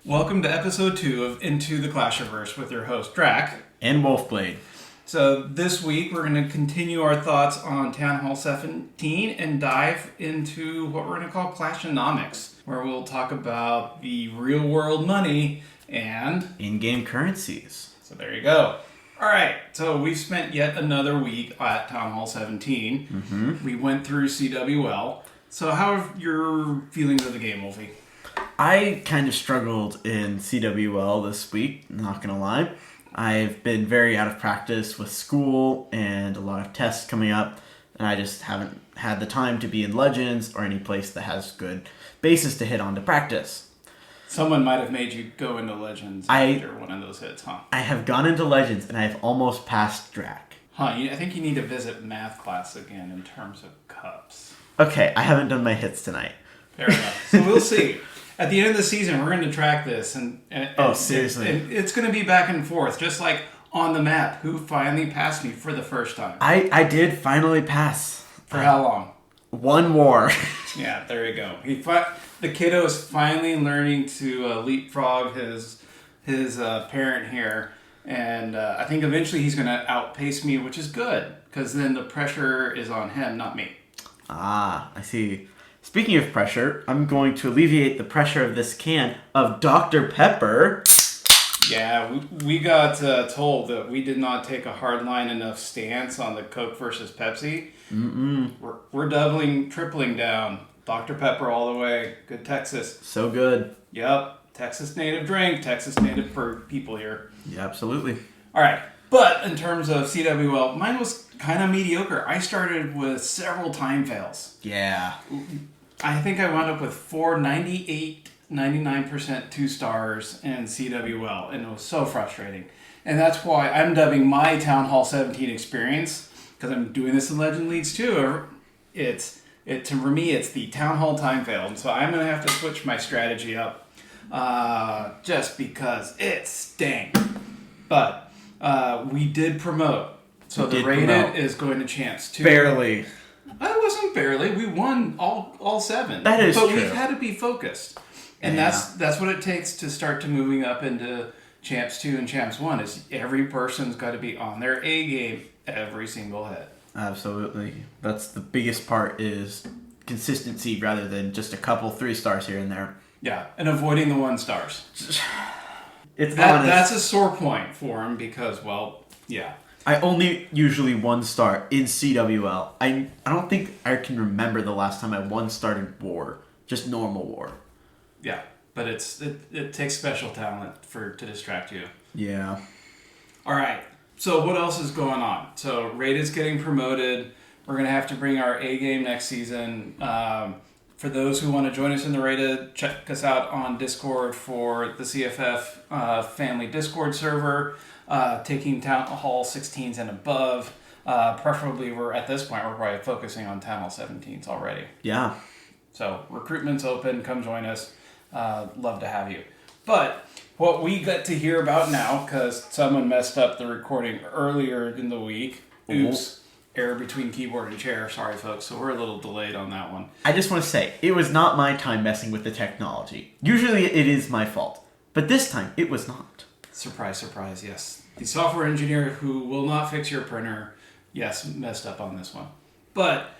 Welcome to episode 2 of Into the Clash-iverse with your host, Drac. And Wolfblade. So this week we're going to continue our thoughts on Town Hall 17 and dive into what we're going to call Clash-inomics, where we'll talk about the real-world money and in-game currencies. So there you go. All right, so we've spent yet another week at Town Hall 17. Mm-hmm. We went through CWL. So how are your feelings of the game, Wolfie? I kind of struggled in CWL this week, not gonna lie. I've been very out of practice with school and a lot of tests coming up, and I just haven't had the time to be in Legends or any place that has good bases to hit on to practice. Someone might have made you go into Legends after one of those hits, huh? I have gone into Legends, and I have almost passed Drac. I think you need to visit math class again in terms of cups. Okay, I haven't done my hits tonight. Fair enough. So we'll see. At the end of the season, we're going to track this. And seriously? It's going to be back and forth, just like on the map. Who finally passed me for the first time? I did finally pass. For how long? One war. Yeah, there you go. The kiddo is finally learning to leapfrog his parent here. And I think eventually he's going to outpace me, which is good. Because then the pressure is on him, not me. Ah, I see. Speaking of pressure, I'm going to alleviate the pressure of this can of Dr. Pepper. Yeah, we got told that we did not take a hardline enough stance on the Coke versus Pepsi. We're doubling, tripling down. Dr. Pepper all the way. Good Texas. So good. Yep. Texas native drink. Texas native for people here. Yeah, absolutely. All right. But in terms of CWL, mine was kind of mediocre. I started with several time fails. Yeah. I think I wound up with 498, 99% 2 stars in CWL, and it was so frustrating. And that's why I'm dubbing my Town Hall 17 experience, because I'm doing this in Legend Leagues too. For me, it's the Town Hall time fail, and so I'm going to have to switch my strategy up, just because it stank. But we did promote, so the rated is going to Champs 2. Barely. It wasn't barely. We won all 7. That is true. But we've had to be focused. And that's what it takes to start to moving up into Champs 2 and Champs 1 is every person's got to be on their A game every single hit. Absolutely. That's the biggest part is consistency rather than just a couple 3 stars here and there. Yeah, and avoiding the 1 stars. That's a sore point for him because, well, yeah. I only usually 1 star in CWL. I don't think I can remember the last time I 1 starred in War. Just normal War. Yeah, but it takes special talent to distract you. Yeah. All right. So what else is going on? So Raid's getting promoted. We're going to have to bring our A game next season. For those who want to join us in the Raid, check us out on Discord for the CFF family Discord server. Taking Town Hall 16s and above. Preferably, at this point, we're probably focusing on Town Hall 17s already. Yeah. So, recruitment's open. Come join us. Love to have you. But what we got to hear about now, because someone messed up the recording earlier in the week. Oops. Error between keyboard and chair. Sorry, folks. So, we're a little delayed on that one. I just want to say, it was not my time messing with the technology. Usually, it is my fault. But this time, it was not. Surprise, surprise, yes. The software engineer who will not fix your printer, yes, messed up on this one. But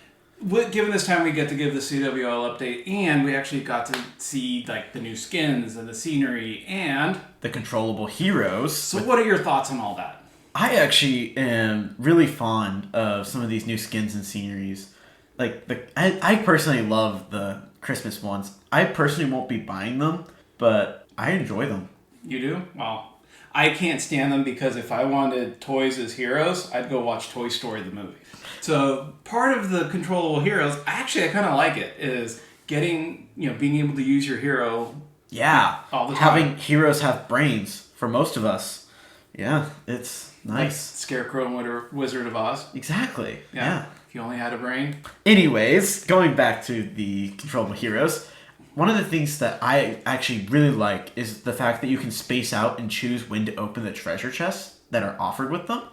given this time, we get to give the CWL update, and we actually got to see like the new skins and the scenery and the controllable heroes. So what are your thoughts on all that? I actually am really fond of some of these new skins and sceneries. Like I personally love the Christmas ones. I personally won't be buying them, but I enjoy them. You do? Well, I can't stand them because if I wanted toys as heroes, I'd go watch Toy Story the movie. So part of the controllable heroes, I kind of like it, is being able to use your hero. Yeah, all the time. Having heroes have brains for most of us. Yeah, it's nice. Like Scarecrow and Wizard of Oz. Exactly. Yeah. If you only had a brain. Anyways, going back to the controllable heroes. One of the things that I actually really like is the fact that you can space out and choose when to open the treasure chests that are offered with them,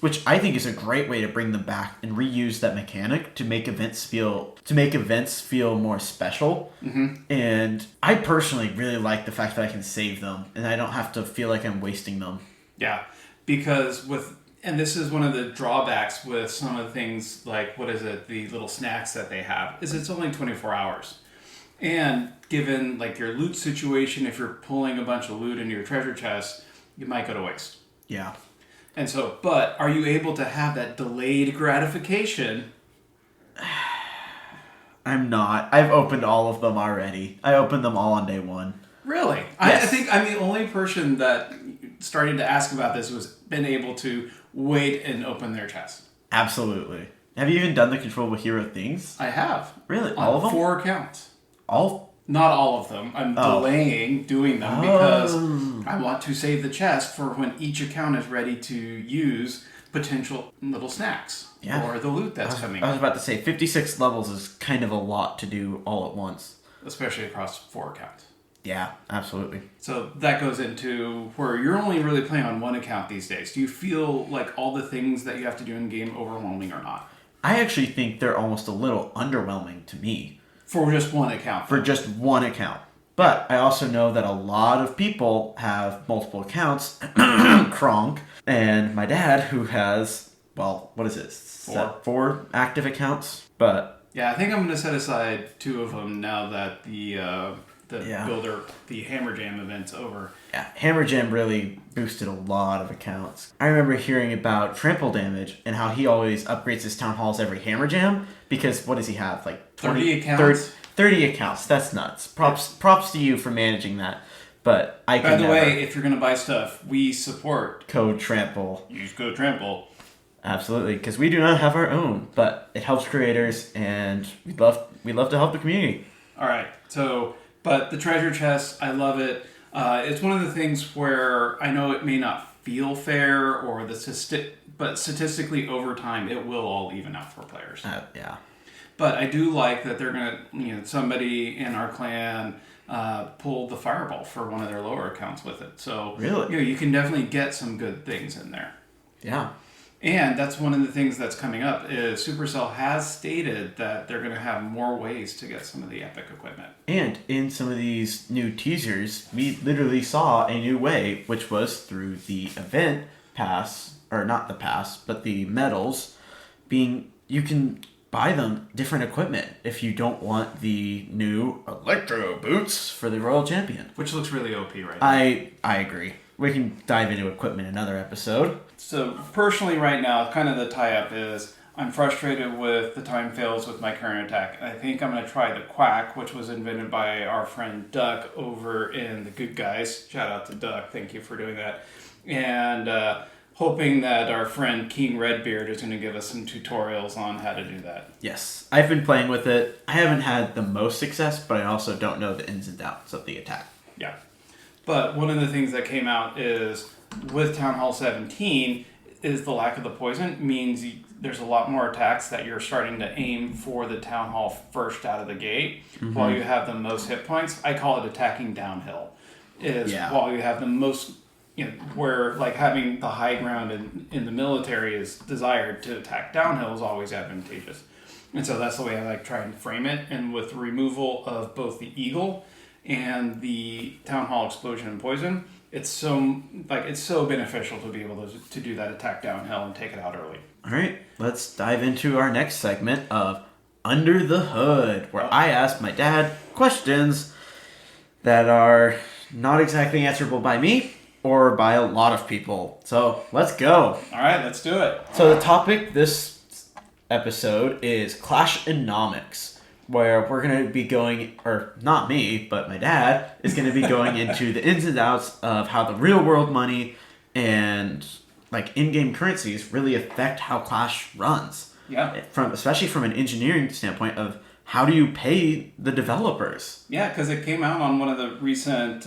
which I think is a great way to bring them back and reuse that mechanic to make events feel more special. And I personally really like the fact that I can save them and I don't have to feel like I'm wasting them. Yeah, because and this is one of the drawbacks with some of the things like, the little snacks that they have, is it's only 24 hours. And given like your loot situation, if you're pulling a bunch of loot into your treasure chest, you might go to waste. Yeah. And so, but are you able to have that delayed gratification? I'm not. I've opened all of them already. I opened them all on day one. Really? Yes. I think I'm the only person that started to ask about this was been able to wait and open their chest. Absolutely. Have you even done the controllable hero things? I have. Really? All of them? 4 accounts. All? Not all of them. I'm delaying doing them because I want to save the chest for when each account is ready to use potential little snacks or the loot that's coming. I was about to say 56 levels is kind of a lot to do all at once. Especially across 4 accounts. Yeah, absolutely. So that goes into where you're only really playing on 1 account these days. Do you feel like all the things that you have to do in game overwhelming or not? I actually think they're almost a little underwhelming to me. For just 1 account. For just 1 account. But I also know that a lot of people have multiple accounts. Kronk. And my dad, who has, well, what is it? 4 active accounts. But yeah, I think I'm going to set aside 2 of them now that the builder, the Hammer Jam event's over. Yeah, Hammer Jam really boosted a lot of accounts. I remember hearing about trample damage and how he always upgrades his town halls every Hammer Jam because what does he have? Like 30 accounts? 30 accounts. That's nuts. Props to you for managing that. But I can By the way, if you're going to buy stuff, we support code Trample. Use code Trample. Absolutely, because we do not have our own, but it helps creators and we love to help the community. All right. So, but the treasure chest, I love it. It's one of the things where I know it may not feel fair but statistically over time it will all even out for players. Yeah. But I do like that they're gonna, somebody in our clan pulled the fireball for one of their lower accounts with it. So really, you can definitely get some good things in there. Yeah. And that's one of the things that's coming up is Supercell has stated that they're going to have more ways to get some of the epic equipment. And in some of these new teasers, we literally saw a new way, which was through the event pass, or not the pass, but the medals you can buy them different equipment if you don't want the new electro boots for the Royal Champion. Which looks really OP right now. I agree. We can dive into equipment in another episode. So personally right now, kind of the tie-up is I'm frustrated with the time fails with my current attack. I think I'm going to try the Quack, which was invented by our friend Duck over in the Good Guys. Shout out to Duck. Thank you for doing that. And hoping that our friend King Redbeard is going to give us some tutorials on how to do that. Yes. I've been playing with it. I haven't had the most success, but I also don't know the ins and outs of the attack. Yeah. But one of the things that came out is with Town Hall 17 is the lack of the poison means there's a lot more attacks that you're starting to aim for the Town Hall first out of the gate while you have the most hit points. I call it attacking downhill. While you have the most, where like having the high ground in the military is desired, to attack downhill is always advantageous. And so that's the way I like trying to frame it. And with the removal of both the Eagle and the Town Hall Explosion and Poison, it's so beneficial to be able to do that attack downhill and take it out early. All right, let's dive into our next segment of Under the Hood, where I ask my dad questions that are not exactly answerable by me or by a lot of people. So let's go. All right, let's do it. So the topic this episode is Clash-inomics, where we're going to be going, or not me, but my dad is going to be going into the ins and outs of how the real world money and like in-game currencies really affect how Clash runs. Yeah. Especially from an engineering standpoint of how do you pay the developers? Yeah, because it came out on one of the recent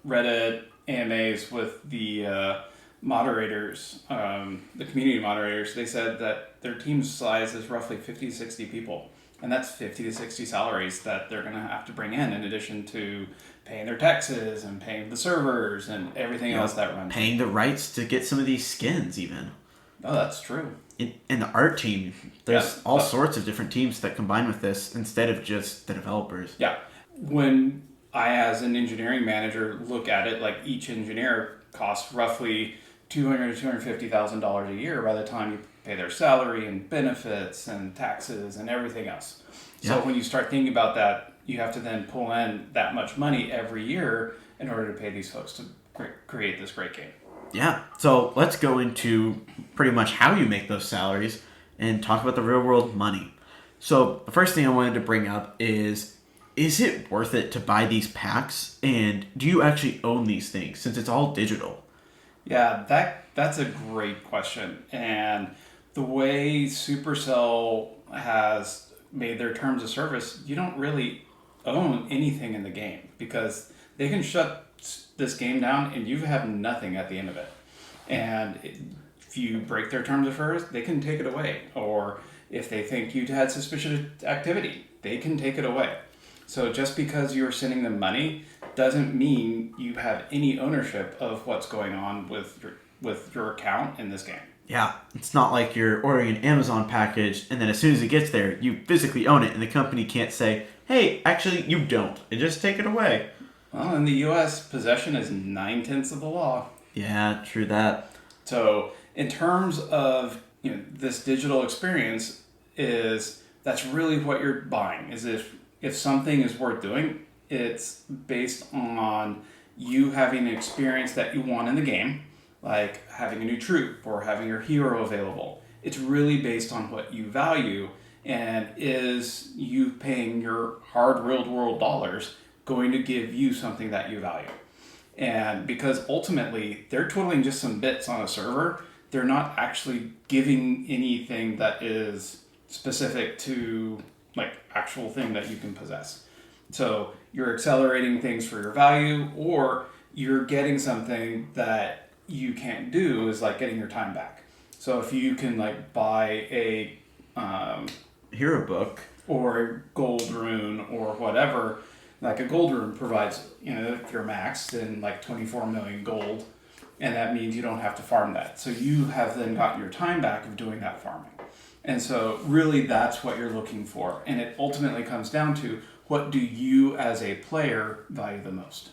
Reddit AMAs with the moderators, the community moderators. They said that their team size is roughly 50 to 60 people. And that's 50 to 60 salaries that they're going to have to bring in addition to paying their taxes and paying the servers and everything else that runs. Paying the rights to get some of these skins even. Oh, that's true. In the art team, there's Yeah. all sorts of different teams that combine with this instead of just the developers. Yeah. When I, as an engineering manager, look at it, like each engineer costs roughly $200,000 to $250,000 a year by the time you pay their salary and benefits and taxes and everything else. So Yeah. when you start thinking about that, you have to then pull in that much money every year in order to pay these folks to create this great game. Yeah. So let's go into pretty much how you make those salaries and talk about the real world money. So the first thing I wanted to bring up is it worth it to buy these packs? And do you actually own these things since it's all digital? Yeah, that's a great question. And the way Supercell has made their terms of service, you don't really own anything in the game because they can shut this game down and you have nothing at the end of it. And if you break their terms of service, they can take it away. Or if they think you had suspicious activity, they can take it away. So just because you're sending them money doesn't mean you have any ownership of what's going on with your account in this game. Yeah, it's not like you're ordering an Amazon package and then as soon as it gets there, you physically own it and the company can't say, hey, actually, you don't. And just take it away. Well, in the U.S., possession is 9/10 of the law. Yeah, true that. So in terms of this digital experience, that's really what you're buying. Is if something is worth doing, it's based on you having an experience that you want in the game, like having a new troop or having your hero available. It's really based on what you value, and is you paying your hard real world dollars going to give you something that you value. And because ultimately they're twiddling just some bits on a server, they're not actually giving anything that is specific to like actual thing that you can possess. So you're accelerating things for your value, or you're getting something that you can't do, is like getting your time back. So if you can like buy a Hero book. or a gold rune or whatever, like a gold rune provides, if you're maxed in like 24 million gold, and that means you don't have to farm that. So you have then gotten your time back of doing that farming. And so really that's what you're looking for. And it ultimately comes down to, what do you as a player value the most?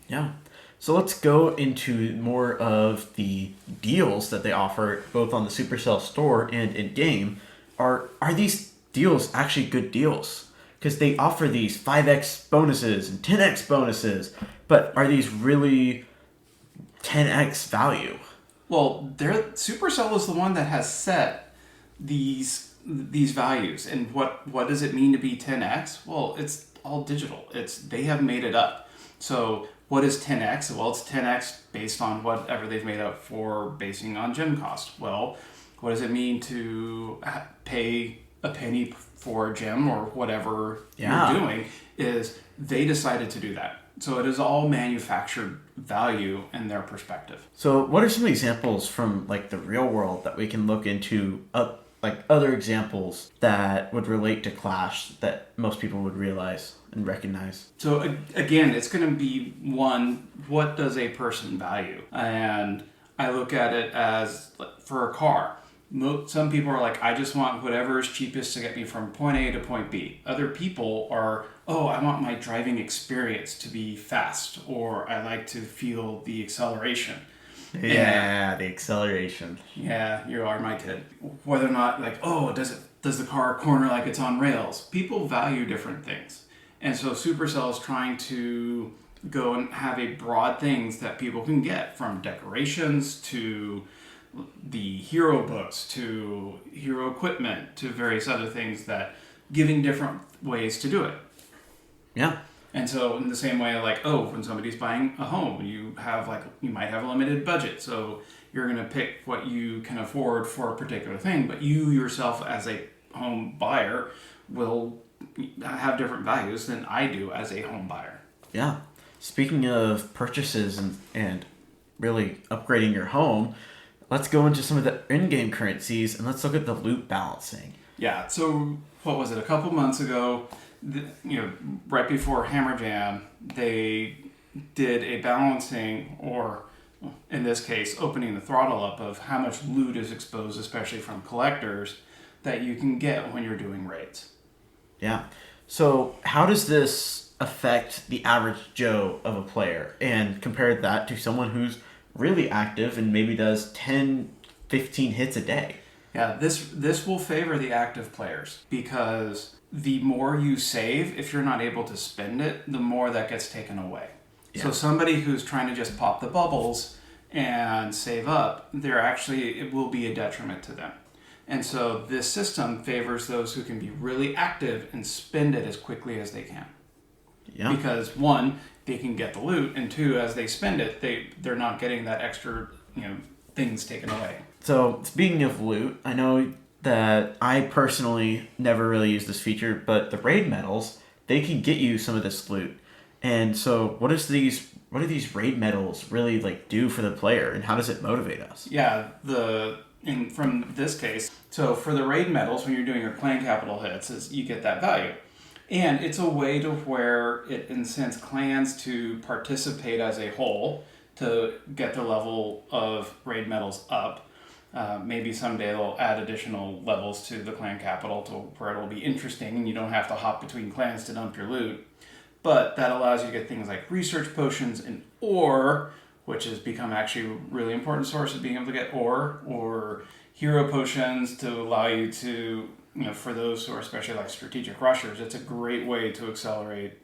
Yeah. So let's go into more of the deals that they offer both on the Supercell store and in game. Are these deals actually good deals? Because they offer these 5x bonuses and 10x bonuses, but are these really 10x value? Well, Supercell is the one that has set these values. And what does it mean to be 10x? Well, it's all digital. They have made it up. So what is 10x? Well, it's 10x based on whatever they've made up for, basing on gem cost. Well, what does it mean to pay a penny for a gem or whatever you're doing? Is they decided to do that. So it is all manufactured value in their perspective. So what are some examples from like the real world that we can look into, like other examples that would relate to Clash that most people would realize and recognize? So again, it's going to be one, what does a person value? And I look at it as for a car. Some people are like, I just want whatever is cheapest to get me from point A to point B. Other people are, oh, I want my driving experience to be fast, or I like to feel the acceleration. Yeah, the acceleration. Yeah, you are my kid. Whether or not, like, oh, does the car corner like it's on rails? People value different things. And so Supercell is trying to go and have a broad things that people can get, from decorations to the hero books to hero equipment to various other things, that giving different ways to do it. Yeah. And so in the same way, like, oh, when somebody's buying a home, you might have a limited budget. So you're going to pick what you can afford for a particular thing, but you yourself as a home buyer will have different values than I do as a home buyer. Yeah. Speaking of purchases and really upgrading your home, let's go into some of the in-game currencies and let's look at the loot balancing. Yeah. So what was it? A couple months ago, right before Hammer Jam, they did a balancing, or in this case, opening the throttle up of how much loot is exposed, especially from collectors, that you can get when you're doing raids. Yeah. So how does this affect the average Joe of a player, and compare that to someone who's really active and maybe does 10, 15 hits a day? Yeah, this will favor the active players because the more you save, if you're not able to spend it, the more that gets taken away. Yeah. So somebody who's trying to just pop the bubbles and save up, it will be a detriment to them. And so this system favors those who can be really active and spend it as quickly as they can. Yeah. Because one, they can get the loot, and two, as they spend it, they're not getting that extra, things taken away. So speaking of loot, I know that I personally never really use this feature, but the raid medals, they can get you some of this loot. And so what do these raid medals really do for the player, and how does it motivate us? Yeah, from this case, so for the raid medals, when you're doing your clan capital hits, you get that value. And it's a way to where it incents clans to participate as a whole to get their level of raid medals up. Maybe someday they'll add additional levels to the clan capital to where it'll be interesting and you don't have to hop between clans to dump your loot. But that allows you to get things like research potions and ore, which has become actually a really important source of being able to get ore, or hero potions to allow you to, for those who are especially like strategic rushers, it's a great way to accelerate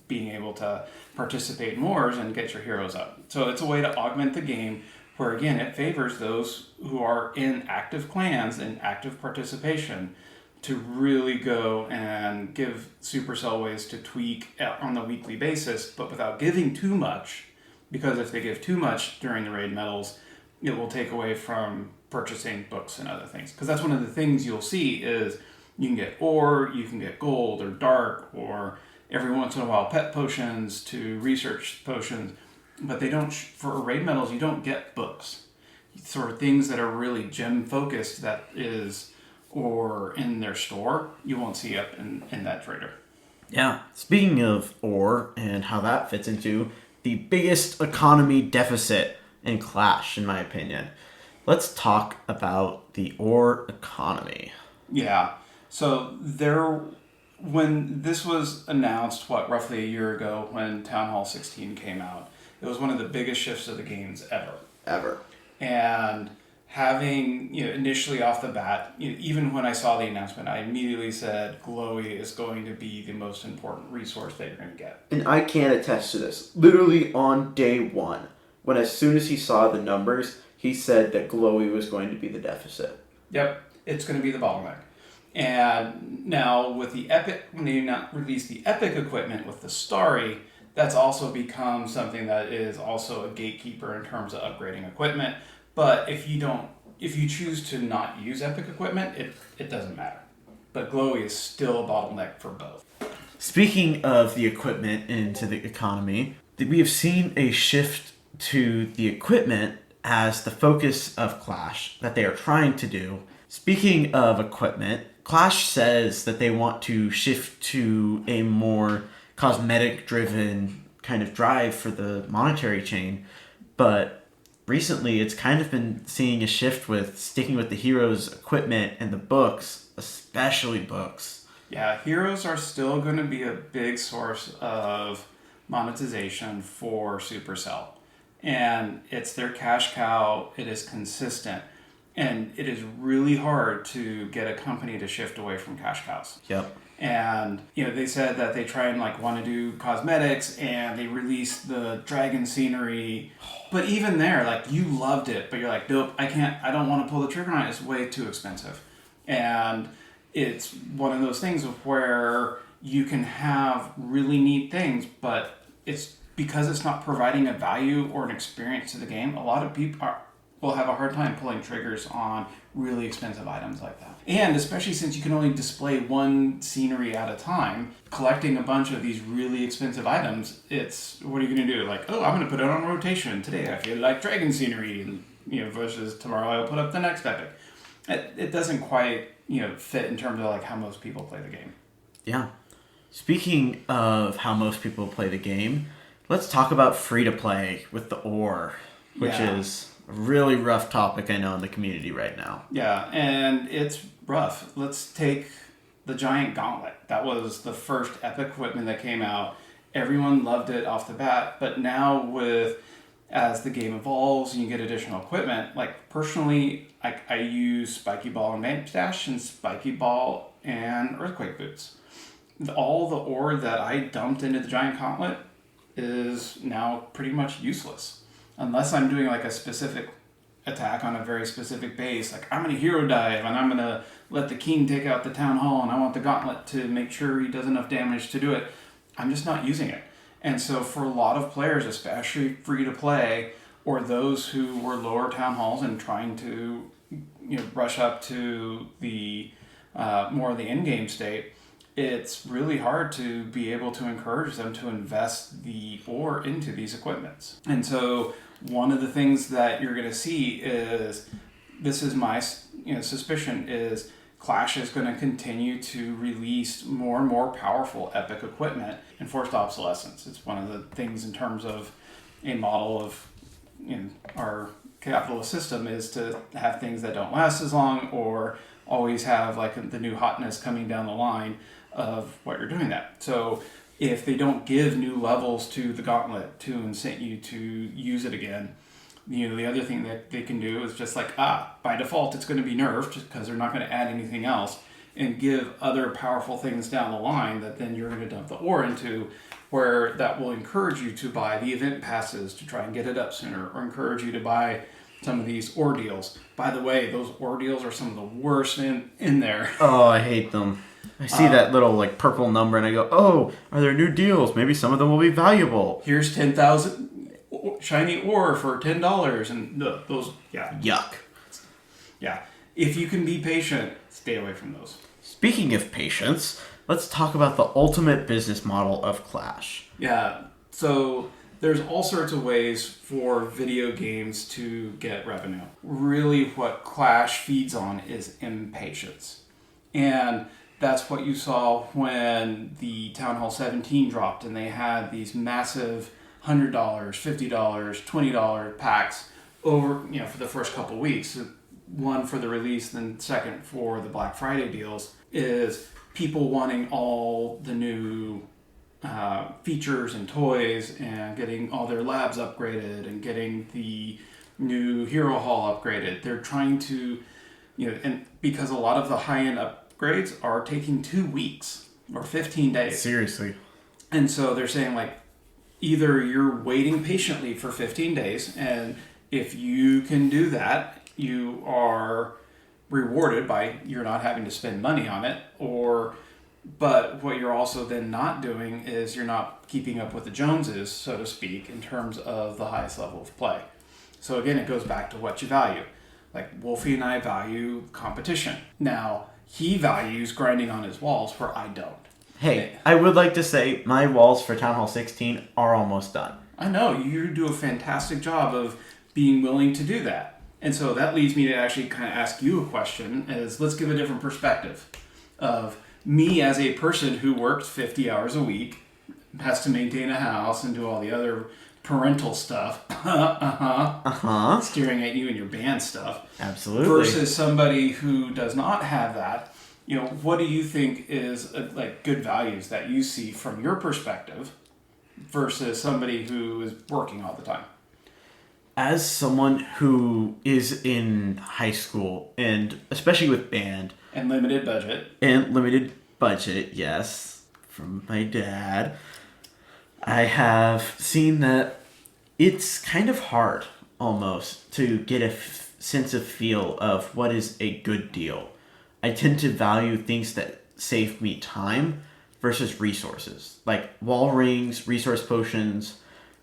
being able to participate in wars and get your heroes up. So it's a way to augment the game where, again, it favors those who are in active clans and active participation to really go and give Supercell ways to tweak on a weekly basis, but without giving too much, because if they give too much during the raid medals, it will take away from purchasing books and other things. Because that's one of the things you'll see is you can get ore, you can get gold or dark, or every once in a while pet potions to research potions, but they don't, for raid medals, you don't get books. Sort of things that are really gem focused or in their store, you won't see up in that trader. Yeah. Speaking of ore and how that fits into the biggest economy deficit in Clash, in my opinion, let's talk about the ore economy. Yeah. So when this was announced, roughly a year ago when Town Hall 16 came out, it was one of the biggest shifts of the games ever. And having, initially off the bat, even when I saw the announcement, I immediately said Glowy is going to be the most important resource that you're going to get. And I can attest to this. Literally on day one, when as soon as he saw the numbers, he said that Glowy was going to be the deficit. Yep, it's going to be the bottleneck. And now with the Epic, when they released the Epic equipment with the Starry, that's also become something that is also a gatekeeper in terms of upgrading equipment. But if you choose to not use Epic equipment, it doesn't matter. But Glowy is still a bottleneck for both. Speaking of the equipment into the economy, we have seen a shift to the equipment as the focus of Clash that they are trying to do. Speaking of equipment, Clash says that they want to shift to a more cosmetic-driven kind of drive for the monetary chain, but recently it's kind of been seeing a shift with sticking with the heroes' equipment and the books, especially books. Yeah, heroes are still going to be a big source of monetization for Supercell. And it's their cash cow. It is consistent. And it is really hard to get a company to shift away from cash cows. Yep. And, they said that they try and want to do cosmetics, and they released the dragon scenery. But even there, you loved it, but you're like, nope, I don't want to pull the trigger on it. It's way too expensive. And it's one of those things where you can have really neat things, but it's because it's not providing a value or an experience to the game. A lot of people will have a hard time pulling triggers on really expensive items like that. And especially since you can only display one scenery at a time, collecting a bunch of these really expensive items, what are you going to do? I'm going to put it on rotation. Today I feel like dragon scenery, and, versus tomorrow I'll put up the next epic. It doesn't quite, fit in terms of how most people play the game. Yeah. Speaking of how most people play the game, let's talk about free-to-play with the ore. which is a really rough topic, I know, in the community right now. Yeah, and it's rough. Let's take the giant gauntlet. That was the first epic equipment that came out. Everyone loved it off the bat, but now as the game evolves and you get additional equipment, like personally, I use Spiky Ball and Vamp Dash and Spiky Ball and Earthquake Boots. All the ore that I dumped into the giant gauntlet is now pretty much useless. Unless I'm doing like a specific attack on a very specific base, like I'm going to hero dive and I'm going to let the king take out the town hall and I want the gauntlet to make sure he does enough damage to do it, I'm just not using it. And so for a lot of players, especially free to play or those who were lower town halls and trying to rush up to the more of the in-game state, it's really hard to be able to encourage them to invest the ore into these equipments. And so one of the things that you're going to see is, this is my suspicion, is Clash is going to continue to release more and more powerful epic equipment and forced obsolescence. It's one of the things in terms of a model of our capitalist system is to have things that don't last as long or always have like the new hotness coming down the line of what you're doing that. So if they don't give new levels to the gauntlet to incent you to use it again, the other thing that they can do is just like, by default it's going to be nerfed because they're not going to add anything else, and give other powerful things down the line that then you're going to dump the ore into, where that will encourage you to buy the event passes to try and get it up sooner, or encourage you to buy some of these ore deals. By the way, those ore deals are some of the worst in there. Oh, I hate them. I see that little like purple number and I go, oh, are there new deals? Maybe some of them will be valuable. Here's 10,000 shiny ore for $10, and those, Yuck. Yeah. If you can be patient, stay away from those. Speaking of patience, let's talk about the ultimate business model of Clash. Yeah. So there's all sorts of ways for video games to get revenue. Really what Clash feeds on is impatience. And that's what you saw when the Town Hall 17 dropped and they had these massive $100, $50, $20 packs over, for the first couple weeks. One for the release, then second for the Black Friday deals, is people wanting all the new features and toys and getting all their labs upgraded and getting the new Hero Hall upgraded. They're trying to, and because a lot of the high-end upgrades are taking 2 weeks or 15 days. Seriously. And so they're saying like, either you're waiting patiently for 15 days, and if you can do that, you are rewarded by you're not having to spend money on it, but what you're also then not doing is you're not keeping up with the Joneses, so to speak, in terms of the highest level of play. So again, it goes back to what you value. Like Wolfie and I value competition. Now, he values grinding on his walls where I don't. Hey, I would like to say my walls for Town Hall 16 are almost done. I know, you do a fantastic job of being willing to do that. And so that leads me to actually kind of ask you a question, is let's give a different perspective of me as a person who works 50 hours a week, has to maintain a house and do all the other parental stuff, staring at you and your band stuff. Absolutely. Versus somebody who does not have that. What do you think is like good values that you see from your perspective versus somebody who is working all the time? As someone who is in high school, and especially with band... And limited budget. Yes, from my dad, I have seen that it's kind of hard, almost, to get a sense of feel of what is a good deal. I tend to value things that save me time versus resources. Like wall rings, resource potions,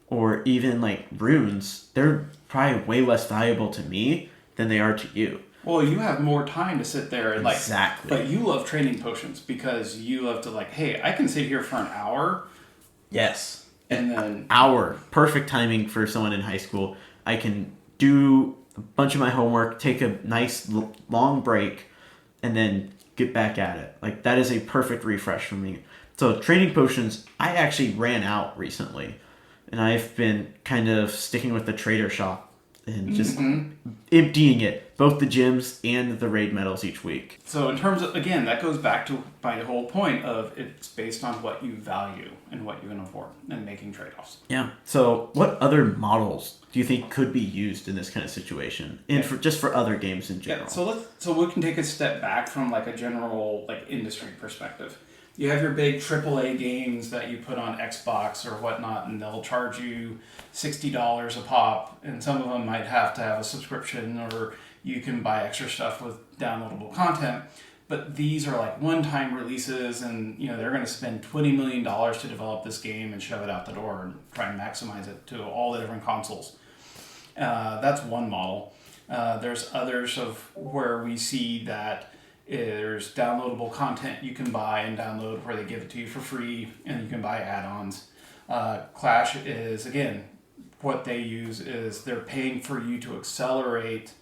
or even like runes. They're probably way less valuable to me than they are to you. Well, you have more time to sit there and Exactly. But you love training potions because you love to hey, I can sit here for an hour. Yes. And then... An hour. Perfect timing for someone in high school. I can do a bunch of my homework, take a nice long break, and then get back at it. Like, that is a perfect refresh for me. So, training potions, I actually ran out recently. And I've been kind of sticking with the trader shop and just emptying it, both the gems and the raid medals each week. So in terms of, again, that goes back to my whole point of it's based on what you value and what you can afford and making trade-offs. Yeah. So what other models do you think could be used in this kind of situation, and for other games in general? Yeah, so we can take a step back from like a general like industry perspective. You have your big AAA games that you put on Xbox or whatnot, and they'll charge you $60 a pop, and some of them might have to have a subscription, or you can buy extra stuff with downloadable content. But these are like one-time releases, and they're going to spend $20 million to develop this game and shove it out the door and try and maximize it to all the different consoles. That's one model. There's others of where we see that there's downloadable content you can buy and download where they give it to you for free, and you can buy add-ons. Clash is, again, what they use is they're paying for you to accelerate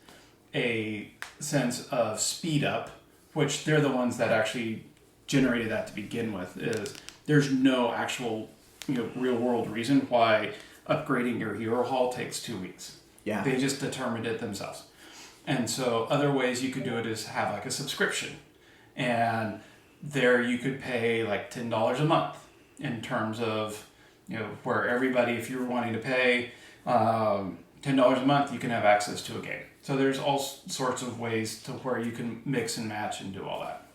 a sense of speed up, which they're the ones that actually generated that to begin with. Is there's no actual real world reason why upgrading your hero hall takes 2 weeks. Yeah. They just determined it themselves. And so other ways you could do it is have like a subscription. And there you could pay like $10 a month in terms of, where everybody, if you're wanting to pay $10 a month, you can have access to a game. So there's all sorts of ways to where you can mix and match and do all that.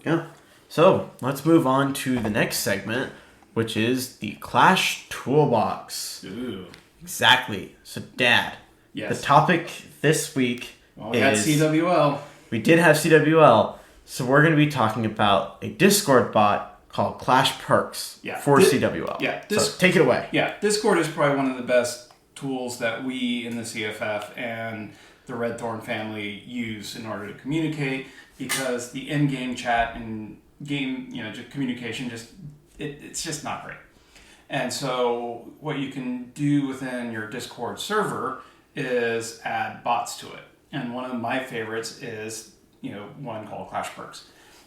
Yeah. So let's move on to the next segment, which is the Clash Toolbox. Ooh. Exactly. So, Dad, yes. The topic this week we had CWL. We did have CWL. So we're going to be talking about a Discord bot called Clash Perks for CWL. Yeah. So take it away. Yeah. Discord is probably one of the best tools that we in the CFF and the Red Thorn family use in order to communicate, because the in-game chat and game, communication it's just not great. And so what you can do within your Discord server is add bots to it. And one of my favorites is, one called Clash Perks.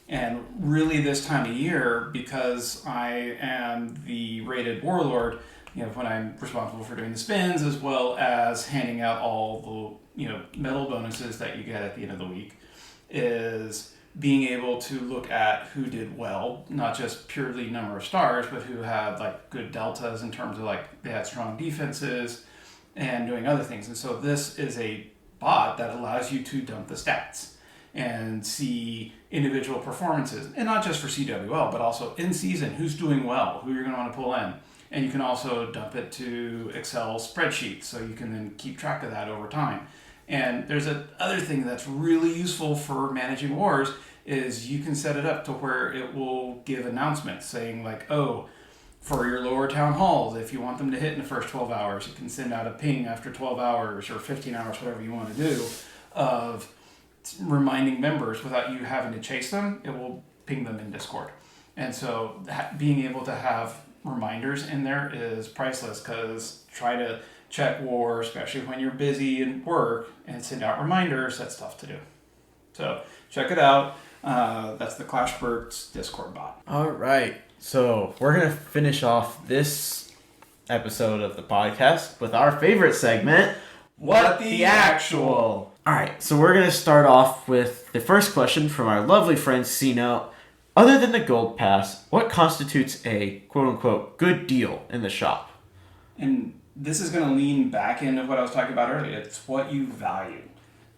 And really this time of year, because I am the rated warlord, when I'm responsible for doing the spins as well as handing out all the, medal bonuses that you get at the end of the week, is being able to look at who did well, not just purely number of stars, but who had like good deltas in terms of like they had strong defenses and doing other things. And so this is a bot that allows you to dump the stats and see individual performances, and not just for CWL, but also in season, who's doing well, who you're going to want to pull in. And you can also dump it to Excel spreadsheets, so you can then keep track of that over time. And there's another thing that's really useful for managing wars is you can set it up to where it will give announcements saying like, oh, for your lower town halls, if you want them to hit in the first 12 hours, you can send out a ping after 12 hours or 15 hours, whatever you want to do, of reminding members without you having to chase them. It will ping them in Discord. And so being able to have reminders in there is priceless, because try to check war, especially when you're busy in work, and send out reminders, that's tough to do. So check it out. That's the Clash Perks Discord bot. All right. So we're going to finish off this episode of the podcast with our favorite segment, What the Actual? All right. So we're going to start off with the first question from our lovely friend C-Note. Other than the gold pass, what constitutes a quote-unquote good deal in the shop? And this is going to lean back into what I was talking about earlier. It's what you value.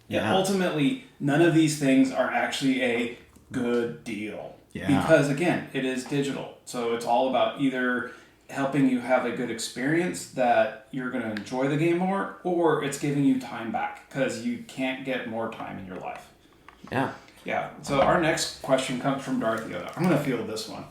Yeah. Ultimately, none of these things are actually a good deal. Yeah. Because, again, it is digital. So it's all about either helping you have a good experience that you're going to enjoy the game more, or it's giving you time back because you can't get more time in your life. Yeah. Yeah. So our next question comes from Darth Yoda. I'm going to field this one.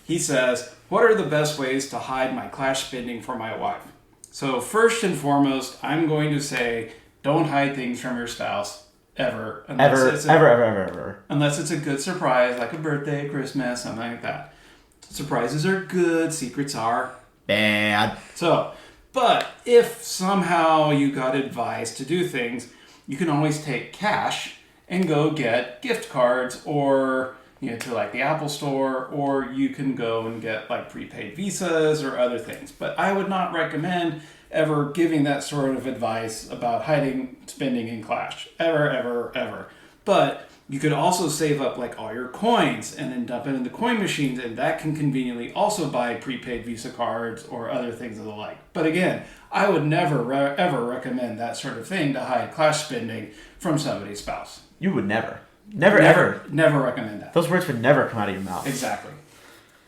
He says, what are the best ways to hide my Clash spending for my wife? So first and foremost, I'm going to say don't hide things from your spouse. Ever. Ever. Unless it's a good surprise, like a birthday, Christmas, something like that. Surprises are good, secrets are bad. So, but if somehow you got advice to do things, you can always take cash and go get gift cards or, to like the Apple Store, or you can go and get like prepaid visas or other things. But I would not recommend ever giving that sort of advice about hiding spending in Clash. Ever. But you could also save up like all your coins and then dump it into coin machines, and that can conveniently also buy prepaid Visa cards or other things of the like. But again, I would never ever recommend that sort of thing to hide Clash spending from somebody's spouse. You would never. Never. Never recommend that. Those words would never come out of your mouth. Exactly.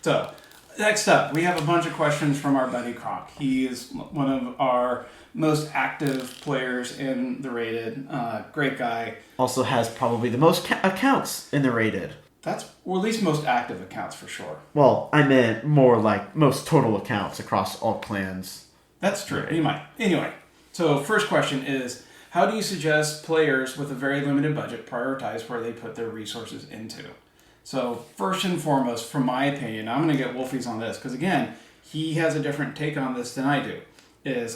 So, next up, we have a bunch of questions from our buddy Kronk. He is one of our most active players in the Rated. Great guy. Also has probably the most accounts in the Rated. Or at least most active accounts for sure. Well, I meant more like most total accounts across all clans. That's true. You might. Anyway, so first question is, how do you suggest players with a very limited budget prioritize where they put their resources into? So first and foremost, from my opinion, I'm going to get Wolfie's on this because again, he has a different take on this than I do.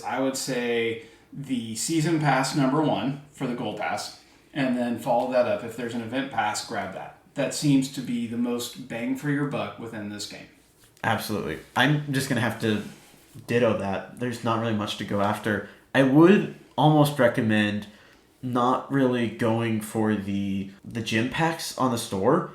I would say the season pass number 1 for the gold pass, and then follow that up. If there's an event pass, grab that. That seems to be the most bang for your buck within this game. Absolutely. I'm just going to have to ditto that. There's not really much to go after. I would almost recommend not really going for the gym packs on the store,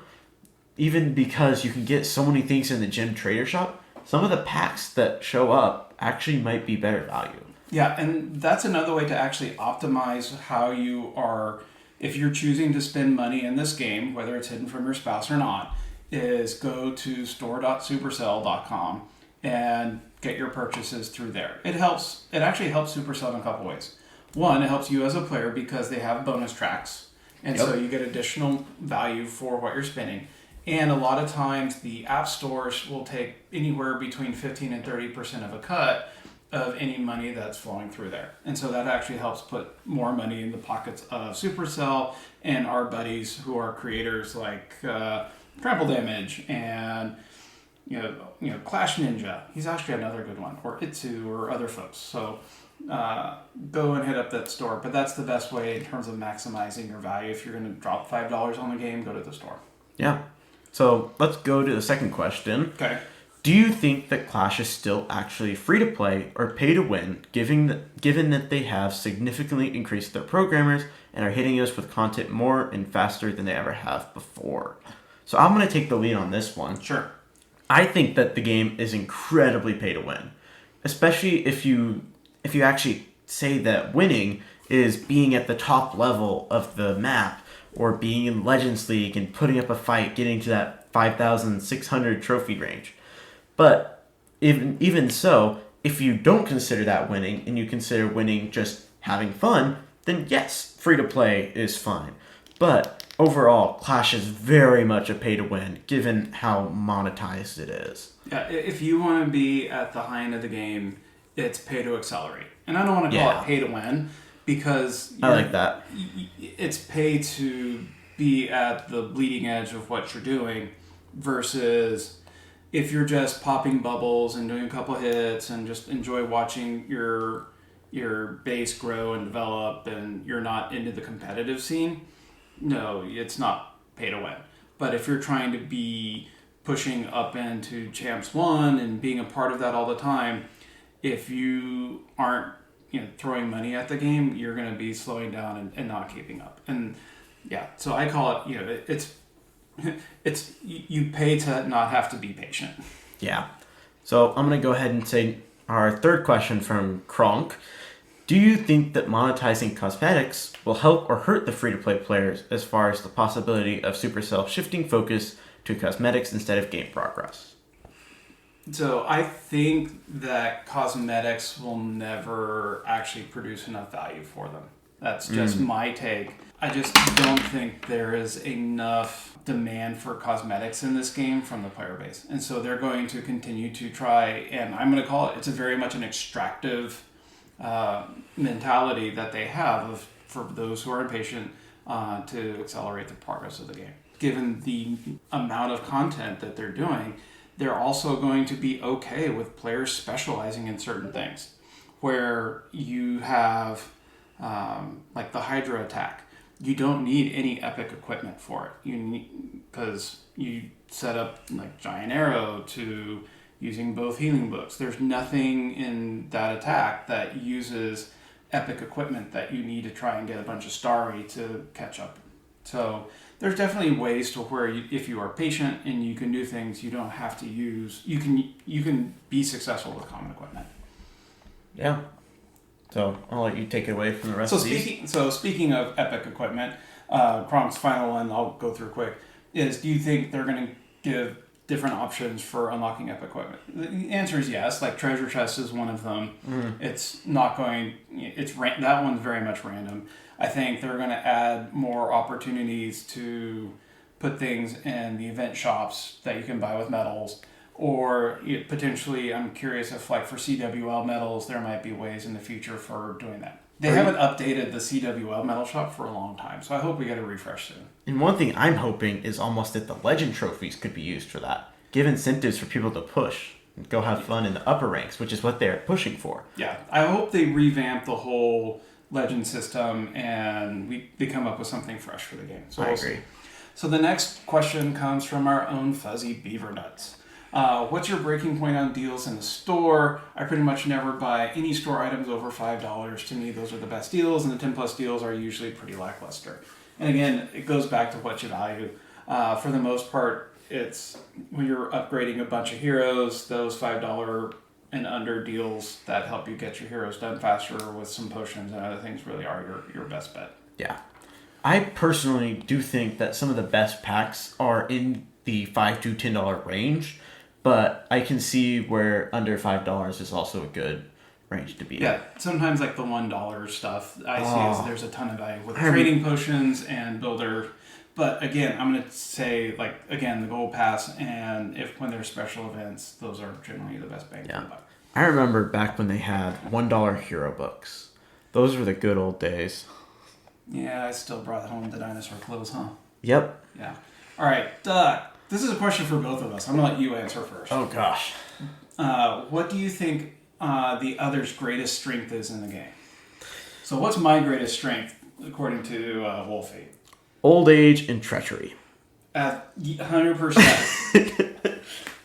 even because you can get so many things in the gym trader shop. Some of the packs that show up actually might be better value. Yeah, and that's another way to actually optimize how you are, if you're choosing to spend money in this game, whether it's hidden from your spouse or not, is go to store.supercell.com and get your purchases through there. It actually helps Supercell in a couple ways. One, it helps you as a player because they have bonus tracks, and so you get additional value for what you're spending. And a lot of times the app stores will take anywhere between 15 and 30% of a cut of any money that's flowing through there. And so that actually helps put more money in the pockets of Supercell and our buddies who are creators like Trample Damage and you know Clash Ninja. He's actually another good one, or Itsu or other folks. So go and hit up that store. But that's the best way in terms of maximizing your value. If you're going to drop $5 on the game, go to the store. Yeah. So let's go to the second question. Okay. Do you think that Clash is still actually free to play or pay to win, given that they have significantly increased their programmers and are hitting us with content more and faster than they ever have before? So I'm going to take the lead on this one. Sure. I think that the game is incredibly pay to win, especially if you actually say that winning is being at the top level of the map or being in Legends League and putting up a fight, getting to that 5,600 trophy range. But even so, if you don't consider that winning and you consider winning just having fun, then yes, free to play is fine. But overall, Clash is very much a pay to win given how monetized it is. Yeah, if you want to be at the high end of the game, it's pay to accelerate. And I don't want to call it pay to win because I like that. It's pay to be at the bleeding edge of what you're doing versus if you're just popping bubbles and doing a couple hits and just enjoy watching your base grow and develop and you're not into the competitive scene, no, it's not pay to win. But if you're trying to be pushing up into Champs 1 and being a part of that all the time, if you aren't throwing money at the game, you're going to be slowing down and not keeping up. And yeah, so I call it, it's you pay to not have to be patient. Yeah. So I'm going to go ahead and say our third question from Kronk. Do you think that monetizing cosmetics will help or hurt the free-to-play players as far as the possibility of Supercell shifting focus to cosmetics instead of game progress? So I think that cosmetics will never actually produce enough value for them. That's just my take. I just don't think there is enough demand for cosmetics in this game from the player base. And so they're going to continue to try, and I'm going to call it's a very much an extractive mentality that they have for those who are impatient to accelerate the progress of the game. Given the amount of content that they're doing, they're also going to be okay with players specializing in certain things. Where you have like the Hydra attack, you don't need any epic equipment for it. You need, because you set up like Giant Arrow to using both healing books. There's nothing in that attack that uses epic equipment that you need to try and get a bunch of starry to catch up. So there's definitely ways to where if you are patient and you can do things, you don't have to use. You can be successful with common equipment. Yeah. So I'll let you take it away from the rest of these. So speaking of epic equipment, Kronk's final one I'll go through quick is: do you think they're going to give different options for unlocking epic equipment? The answer is yes. Like treasure chest is one of them. It's not going. That one's very much random. I think they're going to add more opportunities to put things in the event shops that you can buy with medals. Or potentially, I'm curious if, like, for CWL medals, there might be ways in the future for doing that. They haven't updated the CWL medal shop for a long time, so I hope we get a refresh soon. And one thing I'm hoping is almost that the legend trophies could be used for that. Give incentives for people to push and go have fun in the upper ranks, which is what they're pushing for. Yeah, I hope they revamp the whole legend system and they come up with something fresh for the game. So I agree. So the next question comes from our own Fuzzy Beaver Nuts. What's your breaking point on deals in the store? I pretty much never buy any store items over $5. To me, those are the best deals, and the 10 plus deals are usually pretty lackluster. And again, it goes back to what you value. For the most part, it's when you're upgrading a bunch of heroes, those $5 and under deals that help you get your heroes done faster with some potions and other things really are your best bet. Yeah. I personally do think that some of the best packs are in the $5 to $10 range. But I can see where under $5 is also a good range to be in. Yeah, sometimes like the $1 stuff I see is there's a ton of value with trading potions and builder. But again, I'm going to say, like, again, the gold pass and when there's special events, those are generally the best bang for the buck. I remember back when they had $1 hero books. Those were the good old days. Yeah, I still brought home the dinosaur clothes, huh? Yep. Yeah. All right, this is a question for both of us. I'm going to let you answer first. Oh, gosh. What do you think the other's greatest strength is in the game? So what's my greatest strength, according to Wolfie? Old age and treachery. 100%.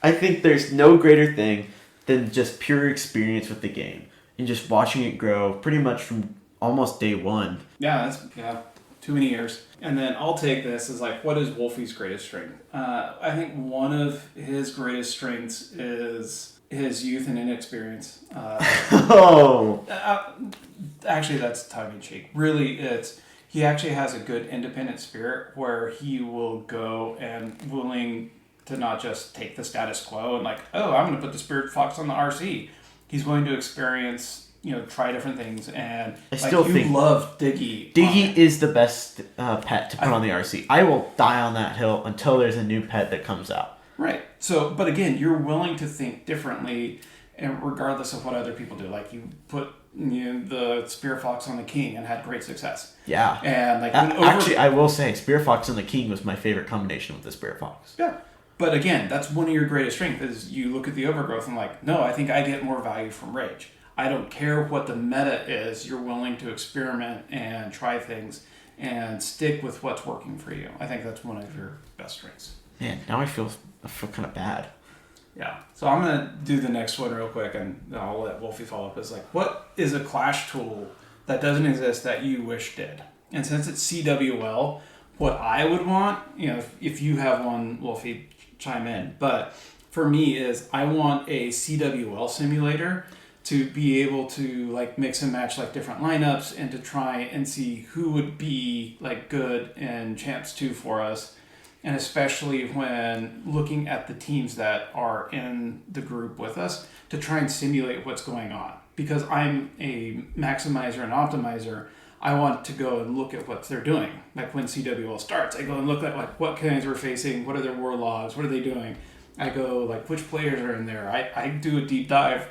I think there's no greater thing than just pure experience with the game and just watching it grow pretty much from almost day one. Yeah, too many years. And then I'll take this as like, what is Wolfie's greatest strength? I think one of his greatest strengths is his youth and inexperience. Actually, that's tongue-in-cheek. Really, he actually has a good independent spirit where he will go and willing to not just take the status quo and like, oh, I'm going to put the Spirit Fox on the RC. He's going to experience, try different things. And I still think love Diggy. Diggy is the best pet to put on the RC. I will die on that hill until there's a new pet that comes out. Right. So, but again, you're willing to think differently, and regardless of what other people do. Like you put the Spear Fox on the King and had great success. Yeah. And like actually, I will say Spear Fox and the King was my favorite combination with the Spear Fox. Yeah. But again, that's one of your greatest strengths is you look at the overgrowth and like, no, I think I get more value from Rage. I don't care what the meta is. You're willing to experiment and try things and stick with what's working for you. I think that's one of your best strengths. Man, now I feel kind of bad. Yeah. So I'm going to do the next one real quick, and I'll let Wolfie follow up. It's like, what is a Clash tool that doesn't exist that you wish did? And since it's CWL, what I would want, if you have one, Wolfie, chime in. But for me is I want a CWL simulator to be able to like mix and match like different lineups and to try and see who would be like good in Champs 2 for us. And especially when looking at the teams that are in the group with us to try and simulate what's going on. Because I'm a maximizer and optimizer, I want to go and look at what they're doing. Like when CWL starts, I go and look at like what clans we're facing, what are their war logs, what are they doing? I go like which players are in there. I do a deep dive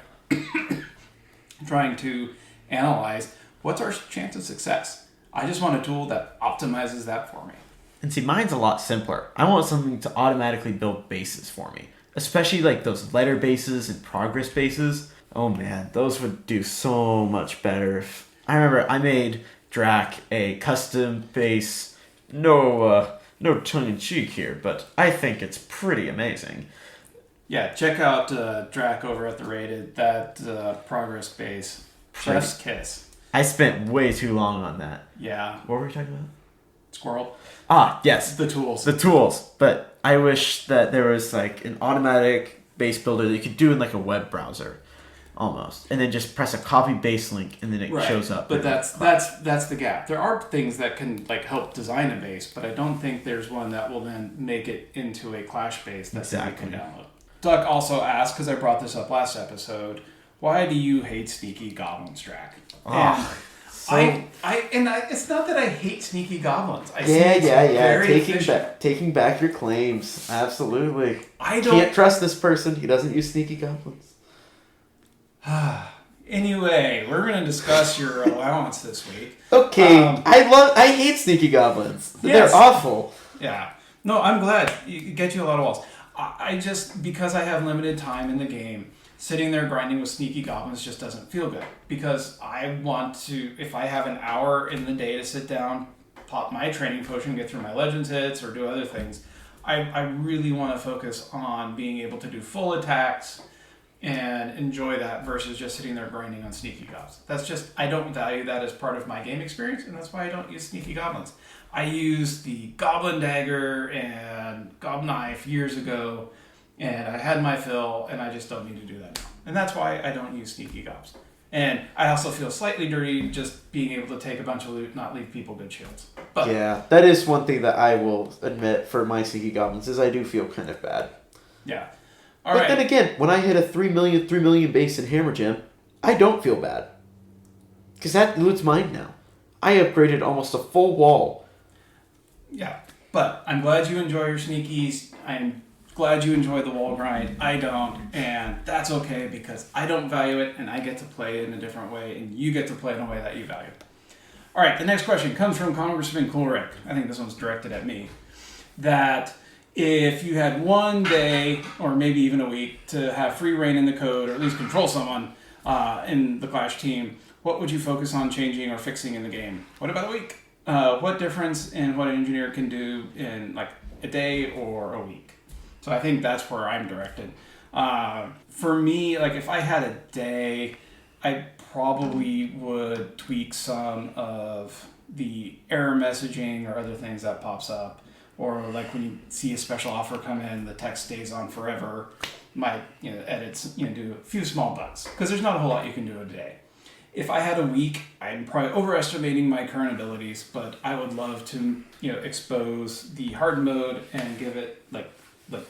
trying to analyze what's our chance of success. I just want a tool that optimizes that for me. And see, mine's a lot simpler. I want something to automatically build bases for me. Especially like those letter bases and progress bases. Oh man, those would do so much better. I remember I made Drac a custom base. No tongue-in-cheek here, but I think it's pretty amazing. Yeah, check out Drac over at the Rated. That progress base. Chef's kiss. I spent way too long on that. Yeah. What were we talking about? Squirrel. Ah, yes. The tools. The tools. But I wish that there was like an automatic base builder that you could do in like a web browser. Almost. And then just press a copy base link and then it shows up. But that's the gap. There are things that can like help design a base, but I don't think there's one that will then make it into a Clash base that you can download. Duck also asked, because I brought this up last episode, why do you hate Sneaky Goblins, Drac? It's not that I hate Sneaky Goblins. Taking back your claims. Absolutely. I can't trust this person. He doesn't use Sneaky Goblins. Anyway, we're going to discuss your allowance this week. Okay, I hate Sneaky Goblins. Yes. They're awful. Yeah. No, I'm glad. It gets you a lot of walls. I just, because I have limited time in the game, sitting there grinding with Sneaky Goblins just doesn't feel good. Because I want to, if I have an hour in the day to sit down, pop my training potion, get through my Legends hits, or do other things, I really want to focus on being able to do full attacks and enjoy that versus just sitting there grinding on Sneaky Goblins. That's just, I don't value that as part of my game experience, and that's why I don't use Sneaky Goblins. I used the Goblin Dagger and Gob Knife years ago, and I had my fill, and I just don't need to do that now. And that's why I don't use Sneaky Gobs. And I also feel slightly dirty just being able to take a bunch of loot, not leave people good shields. But yeah, that is one thing that I will admit for my Sneaky Goblins is I do feel kind of bad. Yeah. But then again, when I hit a 3 million base in Hammer Gem, I don't feel bad. Because that loot's mine now. I upgraded almost a full wall. Yeah, but I'm glad you enjoy your sneakies. I'm glad you enjoy the wall grind. I don't, and that's okay because I don't value it, and I get to play it in a different way, and you get to play in a way that you value. All right, the next question comes from Congressman Coolrick. I think this one's directed at me. That if you had one day, or maybe even a week, to have free reign in the code, or at least control someone in the Clash team, what would you focus on changing or fixing in the game? What about a week? What difference in what an engineer can do in like a day or a week? So I think that's where I'm directed. For me, like if I had a day, I probably would tweak some of the error messaging or other things that pops up. Or like when you see a special offer come in, the text stays on forever. Might edits, do a few small bugs because there's not a whole lot you can do in a day. If I had a week, I'm probably overestimating my current abilities, but I would love to expose the hard mode and give it like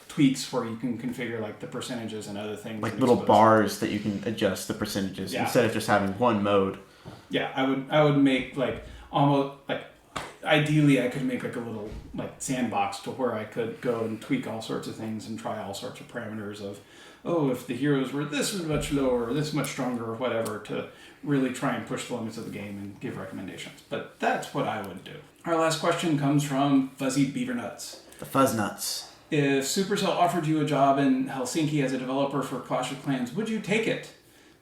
tweaks where you can configure like the percentages and other things. Like little bars that you can adjust the percentages instead of just having one mode. Yeah, I would make like almost like. Ideally, I could make like a little like sandbox to where I could go and tweak all sorts of things and try all sorts of parameters of, if the heroes were this much lower or this much stronger or whatever, to really try and push the limits of the game and give recommendations. But that's what I would do. Our last question comes from Fuzzy Beaver Nuts. The Fuzz Nuts. If Supercell offered you a job in Helsinki as a developer for Clash of Clans, would you take it?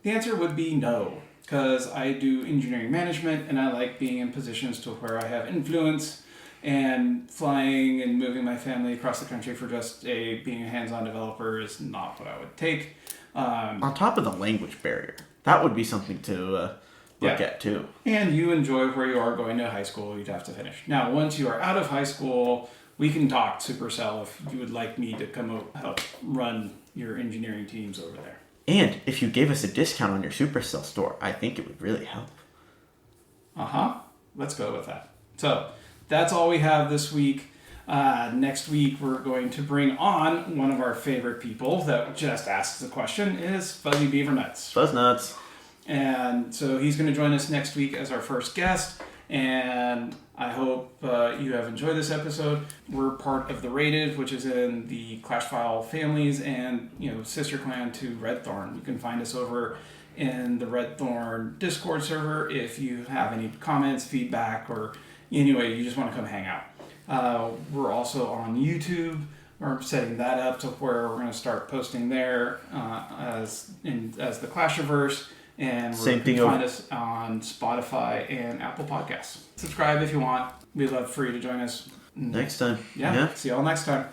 The answer would be no. Because I do engineering management and I like being in positions to where I have influence, and flying and moving my family across the country for just being a hands-on developer is not what I would take. On top of the language barrier, that would be something to look at too. And you enjoy where you are going to high school, you'd have to finish. Now, once you are out of high school, we can talk Supercell if you would like me to come help run your engineering teams over there. And if you gave us a discount on your Supercell store, I think it would really help. Let's go with that. So that's all we have this week. Next week, we're going to bring on one of our favorite people that just asks the question, is Fuzzy Beaver Nuts. Fuzz Nuts. And so he's going to join us next week as our first guest. And I hope you have enjoyed this episode. We're part of the Rated, which is in the Clashfile families and sister clan to Redthorn. You can find us over in the Redthorn Discord server if you have any comments, feedback, or anyway you just want to come hang out. We're also on YouTube. We're setting that up to where we're going to start posting there as the Clashiverse. And Same thing find us on Spotify and Apple Podcasts. Subscribe if you want. We'd love for you to join us next time. Yeah. See you all next time.